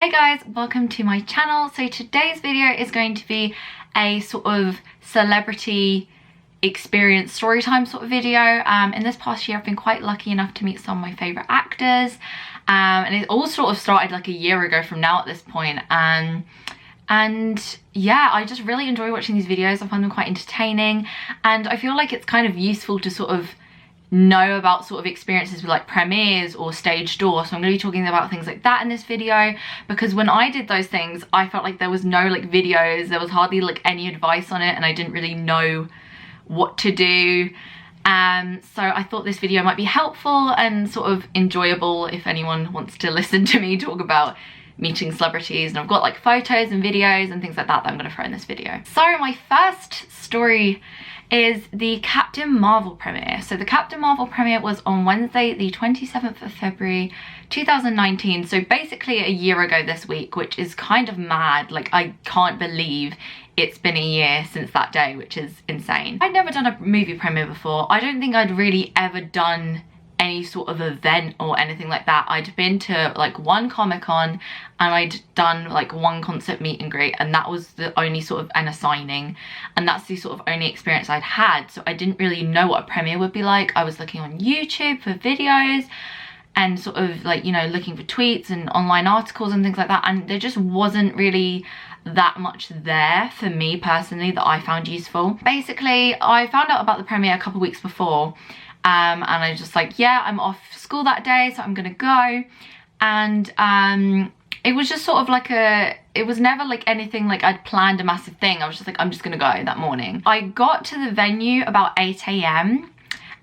Hey guys, welcome to my channel. So today's video is going to be a sort of celebrity experience story time sort of video. In this past year I've been quite lucky enough to meet some of my favourite actors, and it all sort of started like a year ago from now at this point. And yeah, I just really enjoy watching these videos. I find them quite entertaining, and I feel like it's kind of useful to sort of know about sort of experiences with like premieres or stage door. So I'm going to be talking about things like that in this video, because when I did those things I felt like there was no like videos, there was hardly like any advice on it, and I didn't really know what to do. So I thought this video might be helpful and sort of enjoyable if anyone wants to listen to me talk about meeting celebrities. And I've got like photos and videos and things like that I'm going to throw in this video. So my first story is the Captain Marvel premiere. So the Captain Marvel premiere was on Wednesday the 27th of February 2019, so basically a year ago this week, which is kind of mad. Like, I can't believe it's been a year since that day, which is insane. I'd never done a movie premiere before. I don't think I'd really ever done any sort of event or anything like that. I'd been to like one Comic-Con and I'd done like one concert meet and greet, and that was the only sort of, and a signing, and that's the sort of only experience I'd had. So I didn't really know what a premiere would be like. I was looking on YouTube for videos and sort of like, you know, looking for tweets and online articles and things like that, and there just wasn't really that much there for me personally that I found useful. Basically, I found out about the premiere a couple weeks before, and I was just like, yeah, I'm off school that day, so I'm gonna go. And it was just sort of like it was never like anything like I'd planned a massive thing. I was just like, I'm just gonna go that morning. I got to the venue about 8 AM,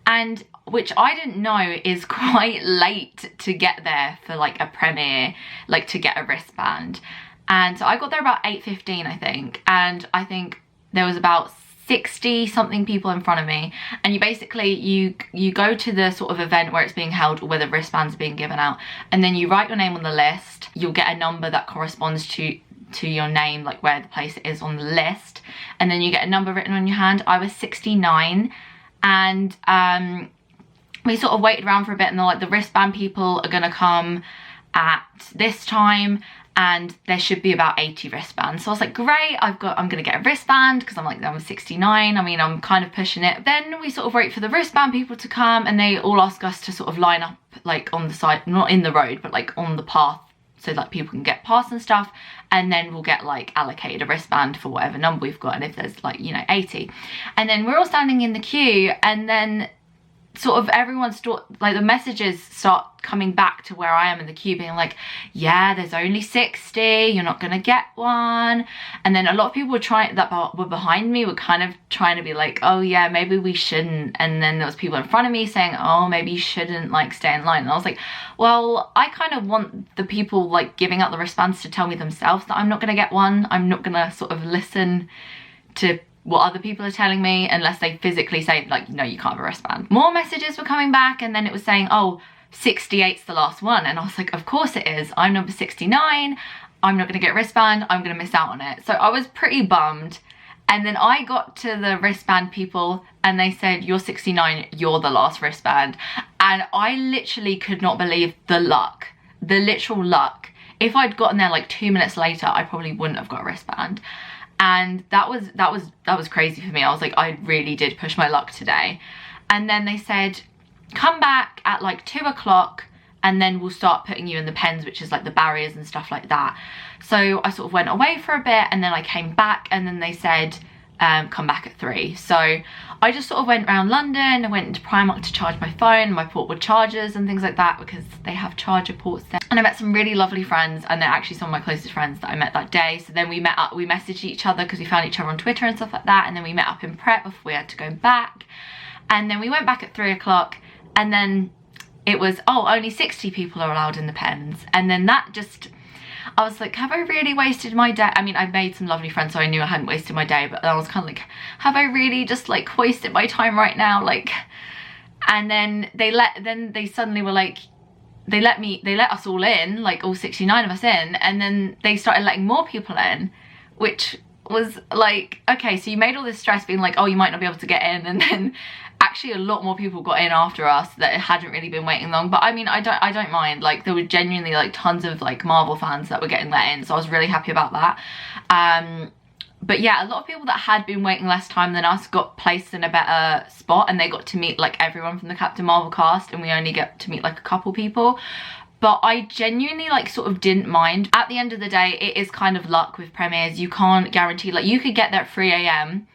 and which I didn't know is quite late to get there for like a premiere, like to get a wristband. And so I got there about 8:15, I think, and I think there was about 60 something people in front of me. And you basically you go to the sort of event where it's being held or where the wristbands are being given out, and then you write your name on the list. You'll get a number that corresponds to your name, like where the place is on the list, and then you get a number written on your hand. I was 69, and we sort of waited around for a bit, and they're like, the wristband people are gonna come at this time and there should be about 80 wristbands. So I was like, great, I'm gonna get a wristband, because I'm 69, I mean, I'm kind of pushing it. Then we sort of wait for the wristband people to come, and they all ask us to sort of line up like on the side, not in the road, but like on the path, so that people can get past and stuff, and then we'll get like allocated a wristband for whatever number we've got, and if there's like, you know, 80. And then we're all standing in the queue, and then sort of like the messages start coming back to where I am in the queue, being like, yeah, there's only 60, you're not gonna get one. And then a lot of people were behind me, were kind of trying to be like, oh yeah, maybe we shouldn't. And then there was people in front of me saying, oh, maybe you shouldn't like stay in line. And I was like, well, I kind of want the people like giving out the wristbands to tell me themselves that I'm not gonna get one. I'm not gonna sort of listen to what other people are telling me unless they physically say like, no, you can't have a wristband. More messages were coming back, and then it was saying, oh, 68's the last one. And I was like, of course it is, I'm number 69, I'm not gonna get a wristband, I'm gonna miss out on it. So I was pretty bummed. And then I got to the wristband people and they said, you're 69, you're the last wristband. And I literally could not believe the luck, the literal luck. If I'd gotten there like 2 minutes later, I probably wouldn't have got a wristband. And that was crazy for me. I was like, I really did push my luck today. And then they said, come back at like 2 o'clock and then we'll start putting you in the pens, which is like the barriers and stuff like that. So I sort of went away for a bit, and then I came back, and then they said, come back at 3. So I just sort of went around London. I went into Primark to charge my phone, my portable chargers and things like that, because they have charger ports there. And I met some really lovely friends, and they're actually some of my closest friends that I met that day. So then we met up, we messaged each other because we found each other on Twitter and stuff like that, and then we met up in prep before we had to go back. And then we went back at 3 o'clock, and then it was, oh, only 60 people are allowed in the pens. And then that just, I was like, have I really wasted my day? I mean, I made some lovely friends, so I knew I hadn't wasted my day, but I was kind of like, have I really just like wasted my time right now? Like, and then they suddenly were like, they let us all in, like all 69 of us in, and then they started letting more people in, which was like, okay, so you made all this stress being like, oh, you might not be able to get in, and then actually a lot more people got in after us that hadn't really been waiting long. But I mean, I don't mind. Like, there were genuinely like tons of like Marvel fans that were getting let in, so I was really happy about that. But yeah, a lot of people that had been waiting less time than us got placed in a better spot, and they got to meet like everyone from the Captain Marvel cast, and we only get to meet like a couple people. But I genuinely like sort of didn't mind. At the end of the day, it is kind of luck with premieres. You can't guarantee, like, you could get there at 3 AM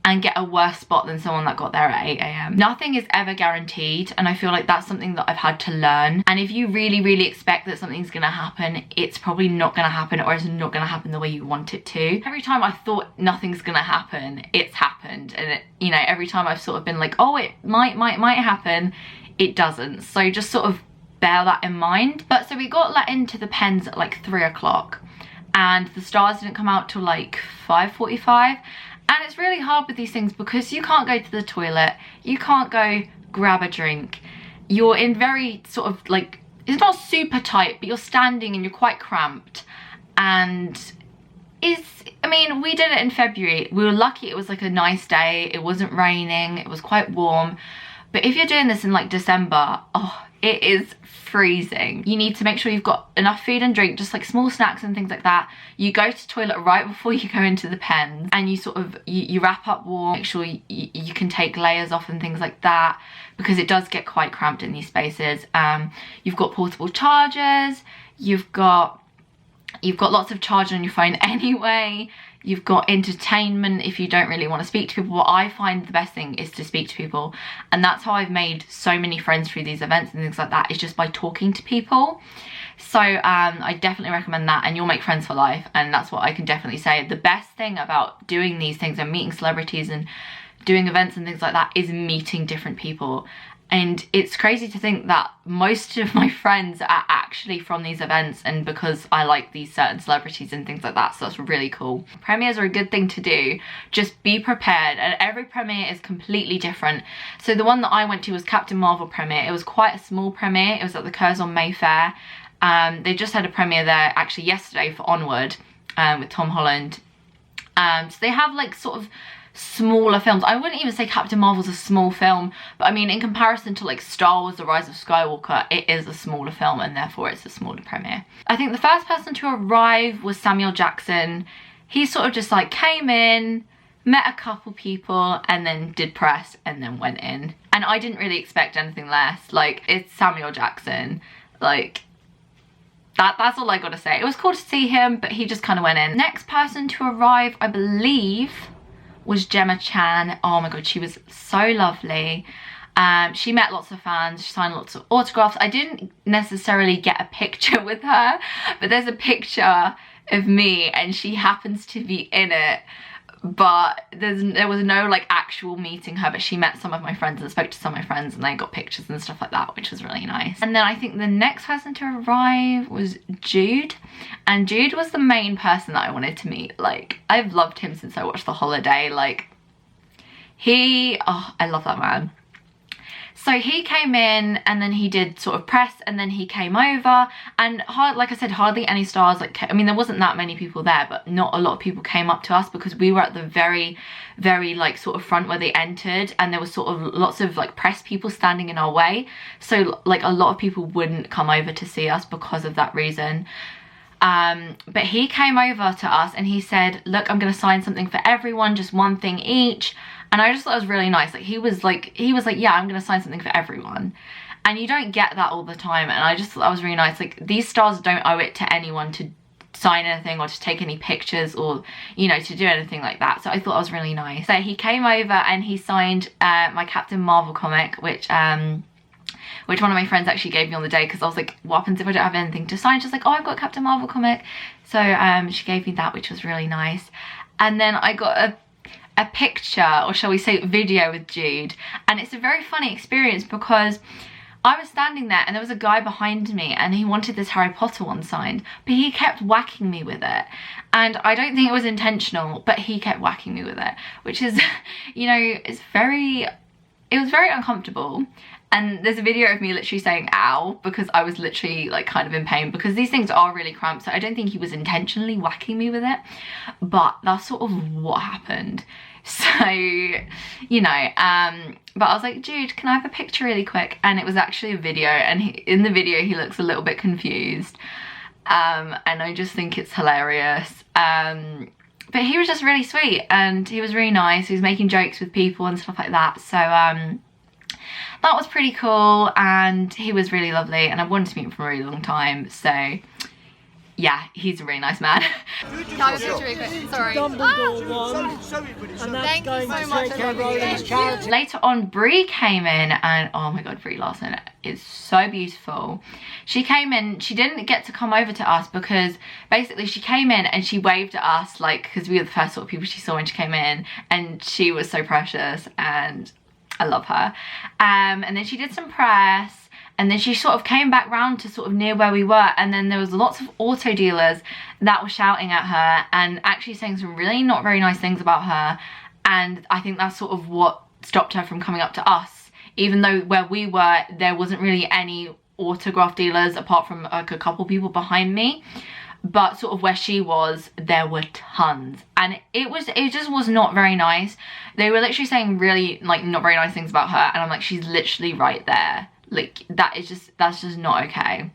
and get a worse spot than someone that got there at 8 AM. Nothing is ever guaranteed, and I feel like that's something that I've had to learn. And if you really expect that something's gonna happen, it's probably not gonna happen, or it's not gonna happen the way you want it to. Every time I thought nothing's gonna happen, it's happened. And it, you know, every time I've sort of been like, oh, it might happen, it doesn't. So just sort of bear that in mind. But so we got let into the pens at like 3 o'clock, and the stars didn't come out till like 5:45. And it's really hard with these things because you can't go to the toilet, you can't go grab a drink. You're in very sort of like, it's not super tight, but you're standing and you're quite cramped. And I mean, we did it in February. We were lucky it was like a nice day. It wasn't raining, it was quite warm. But if you're doing this in like December, oh, it is freezing. You need to make sure you've got enough food and drink, just like small snacks and things like that. You go to the toilet right before you go into the pens, and you sort of, you wrap up warm, make sure you can take layers off and things like that, because it does get quite cramped in these spaces. You've got portable chargers, you've got lots of charging on your phone anyway. You've got entertainment if you don't really want to speak to people. What I find the best thing is to speak to people, and that's how I've made so many friends through these events and things like that, is just by talking to people. So I definitely recommend that, and you'll make friends for life. And that's what I can definitely say. The best thing about doing these things and meeting celebrities and doing events and things like that is meeting different people. And it's crazy to think that most of my friends are actually from these events, and because I like these certain celebrities and things like that, so that's really cool. Premieres are a good thing to do. Just be prepared, and every premiere is completely different. So the one that I went to was Captain Marvel premiere. It was quite a small premiere. It was at the Curzon Mayfair. They just had a premiere there actually yesterday for Onward with Tom Holland. So they have like sort of smaller films. I wouldn't even say Captain Marvel's a small film, but I mean, in comparison to like Star Wars: The Rise of Skywalker, it is a smaller film, and therefore it's a smaller premiere. I think the first person to arrive was Samuel Jackson. He sort of just like came in, met a couple people, and then did press, and then went in. And I didn't really expect anything less. Like, it's Samuel Jackson. Like, that's all I gotta say. It was cool to see him, but he just kind of went in. Next person to arrive, I believe, was Gemma Chan. Oh my god, she was so lovely. She met lots of fans, she signed lots of autographs. I didn't necessarily get a picture with her, but there's a picture of me and she happens to be in it. But there was no like actual meeting her, but she met some of my friends and spoke to some of my friends, and they got pictures and stuff like that, which was really nice. And then I think the next person to arrive was Jude, and Jude was the main person that I wanted to meet. Like, I've loved him since I watched The Holiday. Like, I love that man. So he came in, and then he did sort of press, and then he came over, and like I said, hardly any stars. Like, I mean, there wasn't that many people there, but not a lot of people came up to us because we were at the very like sort of front where they entered, and there was sort of lots of like press people standing in our way. So like a lot of people wouldn't come over to see us because of that reason. But he came over to us and he said, look, I'm gonna sign something for everyone, just one thing each. And I just thought it was really nice. Like, he was like, yeah, I'm gonna sign something for everyone. And you don't get that all the time, and I just thought that was really nice. Like, these stars don't owe it to anyone to sign anything or to take any pictures or, you know, to do anything like that. So I thought that was really nice. So he came over and he signed my Captain Marvel comic, which one of my friends actually gave me on the day, because I was like, what happens if I don't have anything to sign? She's like, oh, I've got a Captain Marvel comic. So she gave me that, which was really nice. And then I got a picture, or shall we say video, with Jude, and it's a very funny experience because I was standing there and there was a guy behind me and he wanted this Harry Potter one signed, but he kept whacking me with it, and I don't think it was intentional, but he kept whacking me with it, which is, you know, it was very uncomfortable. And there's a video of me literally saying ow, because I was literally like kind of in pain, because these things are really cramped. So I don't think he was intentionally whacking me with it, but that's sort of what happened. So, you know, but I was like, dude, can I have a picture really quick? And it was actually a video, and in the video he looks a little bit confused, and I just think it's hilarious. But he was just really sweet, and he was really nice. He was making jokes with people and stuff like that. So that was pretty cool, and he was really lovely, and I wanted to meet him for a really long time. So yeah, he's a really nice man. Can I have a picture really quick? Sorry. Thank you so much. Later on, Brie came in, and oh my god, Brie Larson is so beautiful. She came in, she didn't get to come over to us because basically she came in and she waved at us, like, because we were the first sort of people she saw when she came in, and she was so precious, and I love her. And then she did some press, and then she sort of came back round to sort of near where we were, and then there was lots of auto dealers that were shouting at her and actually saying some really not very nice things about her. And I think that's sort of what stopped her from coming up to us, even though where we were there wasn't really any autograph dealers apart from like a couple people behind me, but sort of where she was there were tons, and it just was not very nice. They were literally saying really like not very nice things about her, and I'm like, she's literally right there. Like, that's just not okay.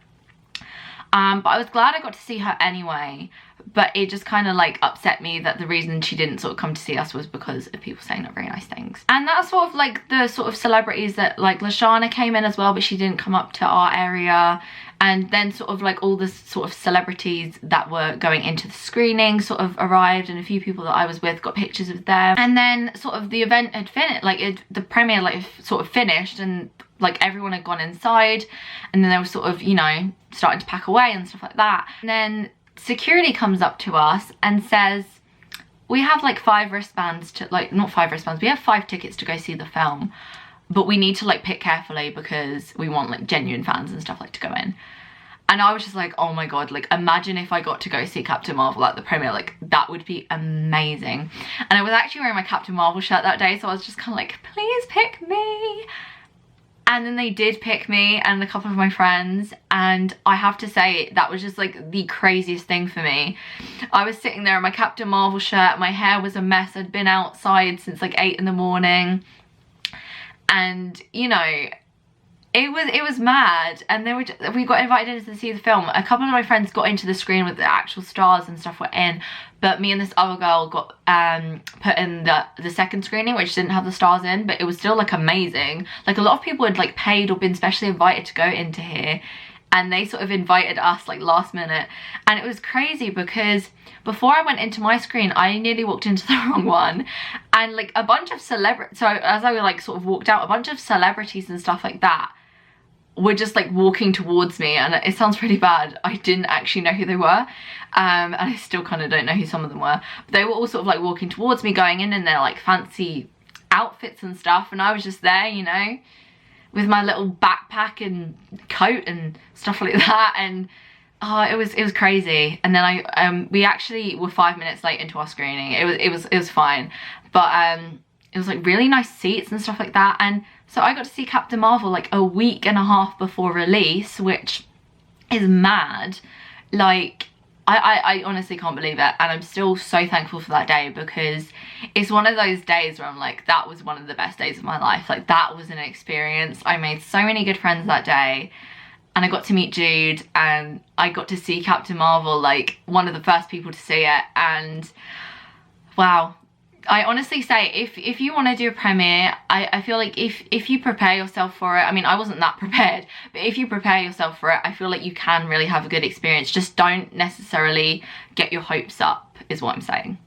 But I was glad I got to see her anyway, but it just kind of like upset me that the reason she didn't sort of come to see us was because of people saying not very nice things. And that's sort of like the sort of celebrities that, like, Lashana came in as well, but she didn't come up to our area. And then sort of like all the sort of celebrities that were going into the screening sort of arrived, and a few people that I was with got pictures of them. And then sort of the event had finished, like the premiere like sort of finished, and like everyone had gone inside, and then they were sort of, you know, starting to pack away and stuff like that. And then security comes up to us and says, we have like 5 wristbands to, like, not 5 wristbands, we have 5 tickets to go see the film, but we need to like pick carefully because we want like genuine fans and stuff like to go in. And I was just like, oh my god, like imagine if I got to go see Captain Marvel at the premiere, like that would be amazing. And I was actually wearing my Captain Marvel shirt that day, so I was just kind of like, please pick me. And then they did pick me and a couple of my friends, and I have to say that was just like the craziest thing for me. I was sitting there in my Captain Marvel shirt, my hair was a mess, I'd been outside since like 8 in the morning, and you know, it was mad. And then we got invited in to see the film. A couple of my friends got into the screen with the actual stars and stuff were in, but me and this other girl got put in the second screening, which didn't have the stars in, but it was still like amazing. Like a lot of people had like paid or been specially invited to go into here, and they sort of invited us like last minute. And it was crazy because before I went into my screen, I nearly walked into the wrong one, and like a bunch of celebrities, so as I like sort of walked out, a bunch of celebrities and stuff like that were just like walking towards me, and it sounds pretty bad, I didn't actually know who they were, and I still kind of don't know who some of them were, but they were all sort of like walking towards me, going in their like fancy outfits and stuff, and I was just there, you know, with my little backpack and coat and stuff like that. And oh, it was crazy. And then we actually were 5 minutes late into our screening. It was fine, but it was like really nice seats and stuff like that. And so I got to see Captain Marvel like a week and a half before release, which is mad. Like, I honestly can't believe it, and I'm still so thankful for that day, because it's one of those days where I'm like, that was one of the best days of my life. Like, that was an experience. I made so many good friends that day, and I got to meet Jude, and I got to see Captain Marvel, like one of the first people to see it. And wow, I honestly say, if you want to do a premiere, I feel like if you prepare yourself for it, I mean, I wasn't that prepared, but if you prepare yourself for it, I feel like you can really have a good experience. Just don't necessarily get your hopes up, is what I'm saying.